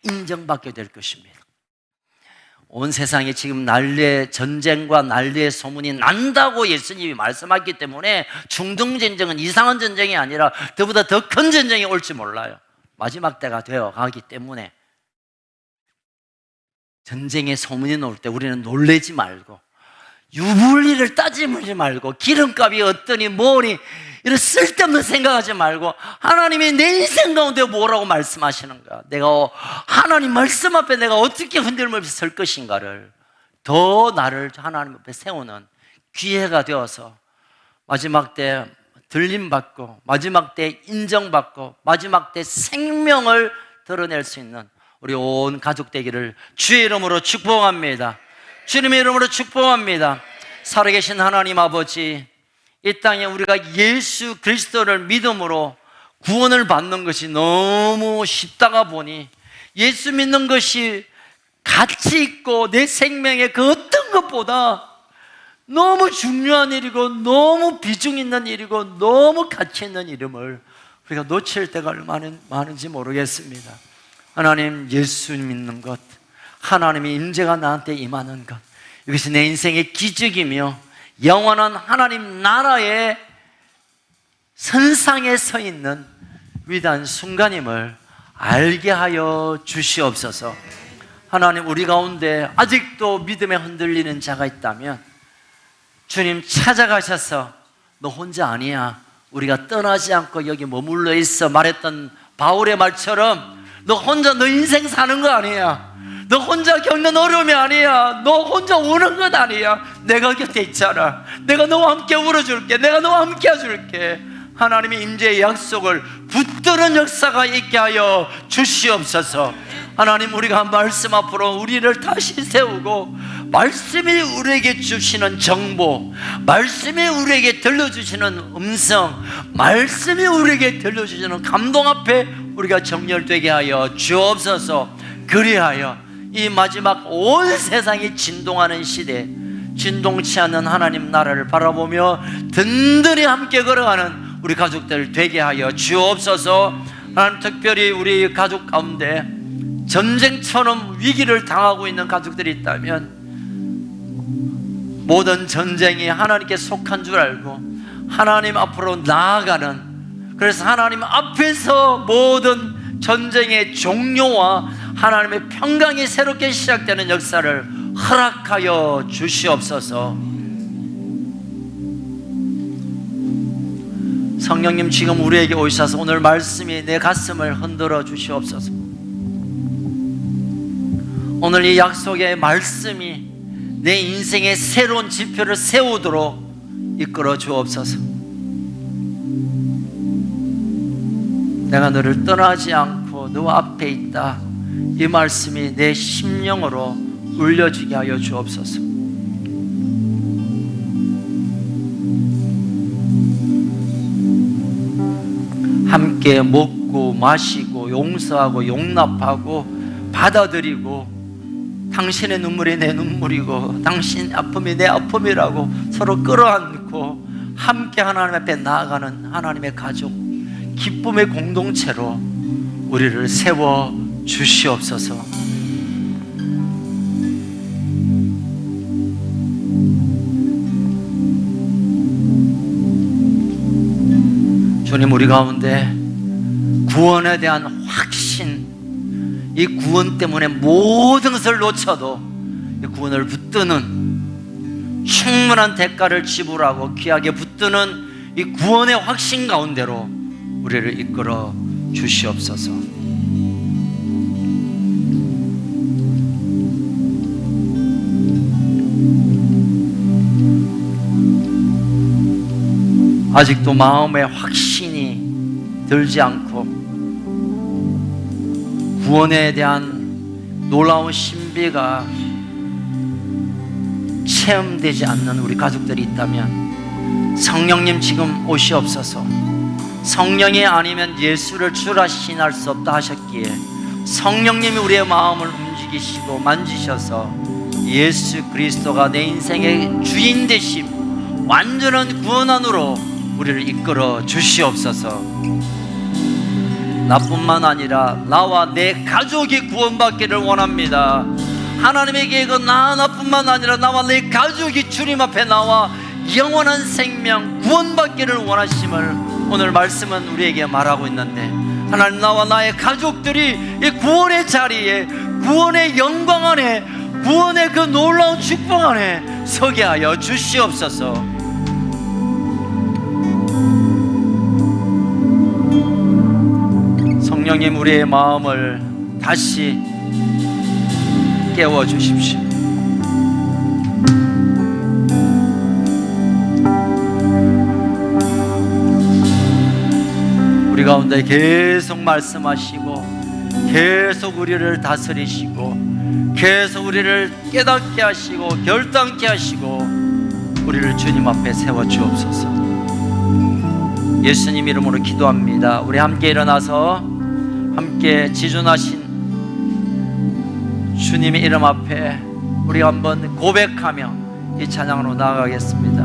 인정받게 될 것입니다. 온 세상에 지금 난리의 전쟁과 난리의 소문이 난다고 예수님이 말씀하기 때문에 중동전쟁은 이상한 전쟁이 아니라 그보다 더 큰 전쟁이 올지 몰라요. 마지막 때가 되어 가기 때문에 전쟁의 소문이 나올 때 우리는 놀라지 말고, 유불리를 따지지 말고, 기름값이 어떠니 뭐니 이런 쓸데없는 생각하지 말고, 하나님이 내 인생 가운데 뭐라고 말씀하시는가, 내가 하나님 말씀 앞에 내가 어떻게 흔들림 없이 설 것인가를 더 나를 하나님 앞에 세우는 기회가 되어서 마지막 때 들림받고, 마지막 때 인정받고, 마지막 때 생명을 드러낼 수 있는 우리 온 가족 되기를 주의 이름으로 축복합니다. 주님의 이름으로 축복합니다. 살아계신 하나님 아버지, 이 땅에 우리가 예수 그리스도를 믿음으로 구원을 받는 것이 너무 쉽다가 보니, 예수 믿는 것이 가치 있고 내 생명의 그 어떤 것보다 너무 중요한 일이고 너무 비중 있는 일이고 너무 가치 있는 이름을 우리가 놓칠 때가 얼마나 많은지 모르겠습니다. 하나님, 예수 믿는 것, 하나님의 임재가 나한테 임하는 것, 이것이 내 인생의 기적이며 영원한 하나님 나라의 선상에 서 있는 위대한 순간임을 알게 하여 주시옵소서. 하나님, 우리 가운데 아직도 믿음에 흔들리는 자가 있다면 주님 찾아가셔서 너 혼자 아니야, 우리가 떠나지 않고 여기 머물러 있어 말했던 바울의 말처럼 너 혼자 너 인생 사는 거 아니야, 너 혼자 겪는 어려움이 아니야, 너 혼자 우는 것 아니야, 내가 곁에 있잖아, 내가 너와 함께 울어줄게, 내가 너와 함께 해줄게. 하나님의 임재의 약속을 붙드는 역사가 있게 하여 주시옵소서. 하나님, 우리가 말씀 앞으로 우리를 다시 세우고, 말씀이 우리에게 주시는 정보, 말씀이 우리에게 들려주시는 음성, 말씀이 우리에게 들려주시는 감동 앞에 우리가 정렬되게 하여 주옵소서. 그리하여 이 마지막 온 세상이 진동하는 시대, 진동치 않는 하나님 나라를 바라보며 든든히 함께 걸어가는 우리 가족들 되게 하여 주옵소서. 하나님, 특별히 우리 가족 가운데 전쟁처럼 위기를 당하고 있는 가족들이 있다면 모든 전쟁이 하나님께 속한 줄 알고 하나님 앞으로 나아가는, 그래서 하나님 앞에서 모든 전쟁의 종료와 하나님의 평강이 새롭게 시작되는 역사를 허락하여 주시옵소서. 성령님, 지금 우리에게 오셔서 오늘 말씀이 내 가슴을 흔들어 주시옵소서. 오늘 이 약속의 말씀이 내 인생의 새로운 지표를 세우도록 이끌어 주옵소서. 내가 너를 떠나지 않고 너 앞에 있다, 이 말씀이 내 심령으로 울려지게 하여 주옵소서. 함께 먹고 마시고 용서하고 용납하고 받아들이고, 당신의 눈물이 내 눈물이고 당신 아픔이 내 아픔이라고 서로 끌어안고 함께 하나님 앞에 나아가는 하나님의 가족, 기쁨의 공동체로 우리를 세워 주시옵소서. 주님, 우리 가운데 구원에 대한 확신, 이 구원 때문에 모든 것을 놓쳐도 이 구원을 붙드는 충분한 대가를 지불하고 귀하게 붙드는 이 구원의 확신 가운데로 우리를 이끌어 주시옵소서. 아직도 마음에 확신이 들지 않고 구원에 대한 놀라운 신비가 체험되지 않는 우리 가족들이 있다면 성령님, 지금 오시옵소서. 성령이 아니면 예수를 주라 시인할 수 없다 하셨기에 성령님이 우리의 마음을 움직이시고 만지셔서 예수 그리스도가 내 인생의 주인 되심, 완전한 구원 안으로 우리를 이끌어 주시옵소서. 나뿐만 아니라 나와 내 가족이 구원받기를 원합니다. 하나님의 계획은 나 하나뿐만 아니라 나와 내 가족이 주님 앞에 나와 영원한 생명 구원받기를 원하심을 오늘 말씀은 우리에게 말하고 있는데, 하나님, 나와 나의 가족들이 이 구원의 자리에, 구원의 영광 안에, 구원의 그 놀라운 축복 안에 서게 하여 주시옵소서. 성령님, 우리의 마음을 다시 깨워주십시오. 우리 가운데 계속 말씀하시고, 계속 우리를 다스리시고, 계속 우리를 깨닫게 하시고 결단케 하시고 우리를 주님 앞에 세워주옵소서. 예수님 이름으로 기도합니다. 우리 함께 일어나서 함께 지존하신 주님의 이름 앞에 우리 한번 고백하며 이 찬양으로 나아가겠습니다.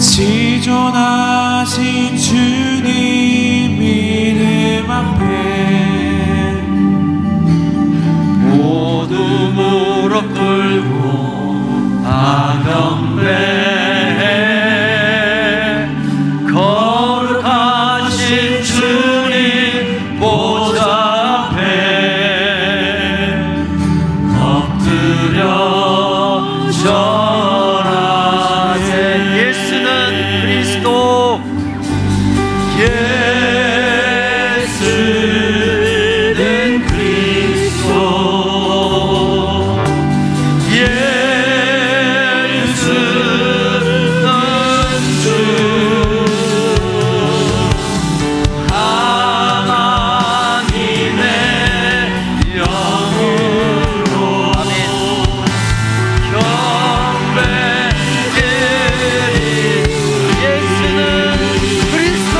지존하신 주님 이름 앞에 모두 무릎 꿇고 다 경배해. 거룩하신 주님 보좌 앞에 엎드려 절하세. 예수는 그리스도, 예수는 그리스도, 예수는 주, 하나님의 영으로 아멘. 경배드리. 예수는 그리스도,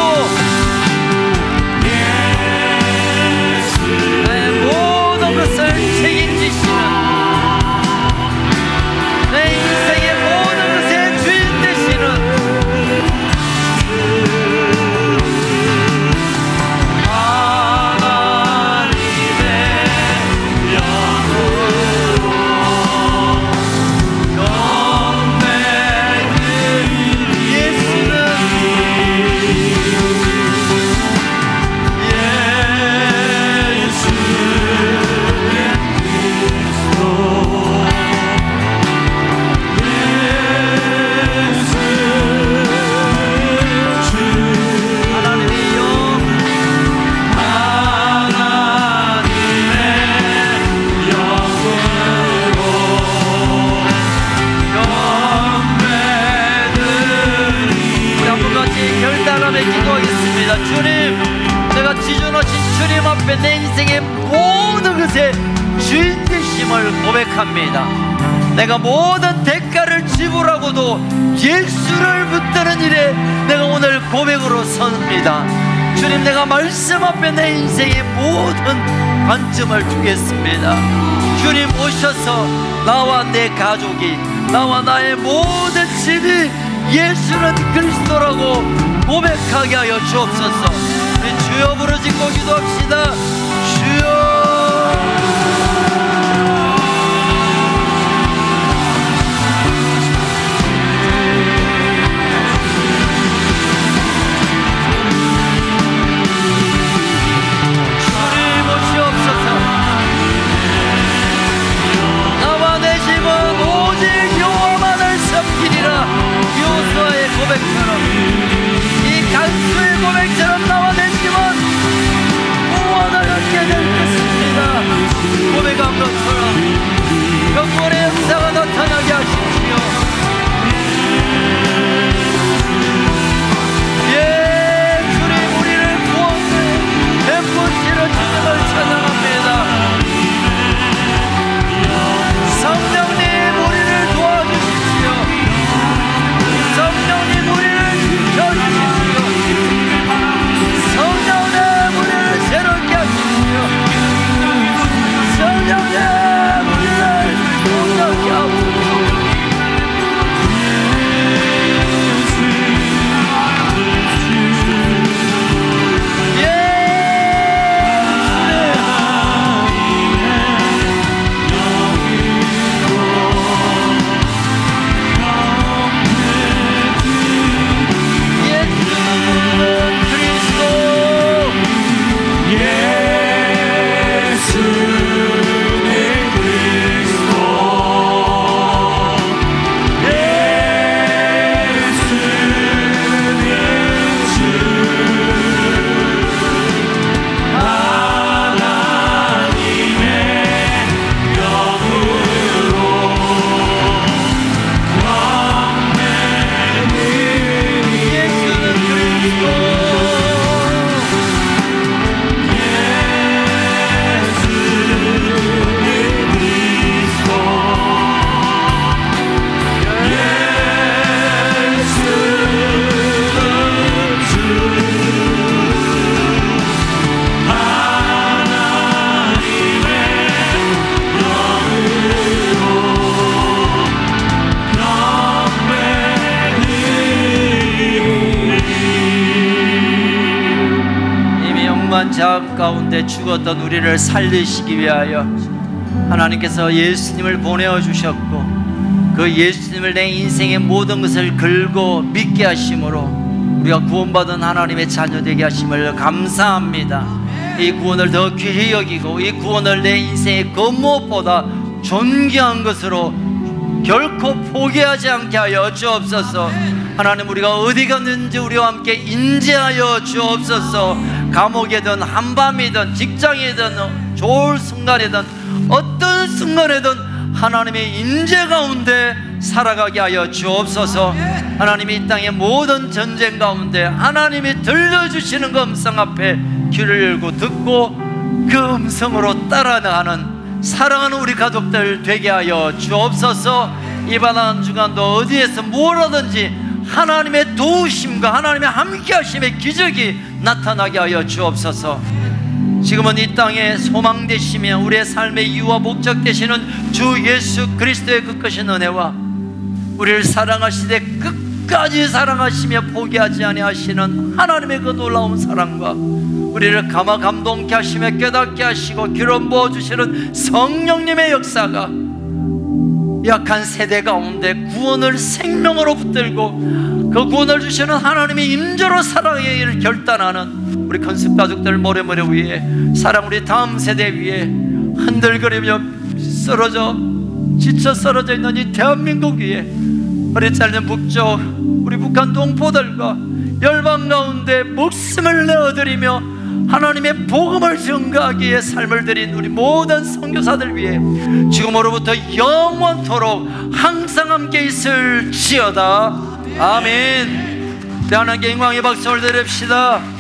나의 모든 것을 책임지시는, 내 인생의 모든 것의 주인 되시는 하나님의 영으로 경배드리. 예수는 하나님의 영, 우리 한번 같이 결단하며 기도하겠습니다. 주님, 내가 지존하신 주님 앞에 내 인생의 모든 것의 주인 되심을 고백합니다. 내가 모든 대가를 지불하고도 예수를 붙드는 일에 내가 오늘 고백으로 섭니다. 주님, 내가 말씀 앞에 내 인생의 모든 관점을 두겠습니다. 주님 오셔서 나와 내 가족이, 나와 나의 모든 집이 예수는 그리스도라고 고백하게 하여 주옵소서. 우리 주여 부르짖고 기도합시다. 주여. 주님 오시옵소서. 나와 내 집은 오직 여호와만을 섬기리라. 여호수아의 고백처럼, 이 간수의 고백처럼 나와 내 집은 구원을 얻게 될 것입니다. 고백함으로 무능한 자음 가운데 죽었던 우리를 살리시기 위하여 하나님께서 예수님을 보내어 주셨고, 그 예수님을 내 인생의 모든 것을 걸고 믿게 하심으로 우리가 구원받은 하나님의 자녀 되게 하심을 감사합니다. 이 구원을 더 귀히 여기고 이 구원을 내 인생의 그 무엇보다 존귀한 것으로 결코 포기하지 않게 하여 주옵소서. 하나님, 우리가 어디 갔는지 우리와 함께 인재하여 주옵소서. 감옥이든 한밤이든 직장이든 좋을 순간이든 어떤 순간이든 하나님의 인재 가운데 살아가게 하여 주옵소서. 하나님이 이 땅의 모든 전쟁 가운데 하나님이 들려주시는 그 음성 앞에 귀를 열고 듣고 그 음성으로 따라나가는 사랑하는 우리 가족들 되게 하여 주옵소서. 이 바라는 주간도 어디에서 무엇하든지 하나님의 도우심과 하나님의 함께하심의 기적이 나타나게 하여 주옵소서. 지금은 이 땅에 소망 되시며 우리의 삶의 이유와 목적 되시는 주 예수 그리스도의 그 크신 은혜와 우리를 사랑하시되 끝까지 사랑하시며 포기하지 아니하시는 하나님의 그 놀라운 사랑과 우리를 감동케 하시며 깨닫게 하시고 기름 부어주시는 성령님의 역사가 약한 세대 가운데 구원을 생명으로 붙들고 그 구원을 주시는 하나님의 임재로 살아가기를 결단하는 우리 건습 가족들 모래모래 위에, 사랑 우리 다음 세대 위에 흔들거리며 쓰러져 지쳐 쓰러져 있는 이 대한민국 위에, 허리 잘린 북쪽 우리 북한 동포들과 열방 가운데 목숨을 내어드리며 하나님의 복음을 증거하기 위해 삶을 드린 우리 모든 선교사들 위해 지금으로부터 영원토록 항상 함께 있을지어다. 아멘. 하나님께 영광의 박수를 드립시다.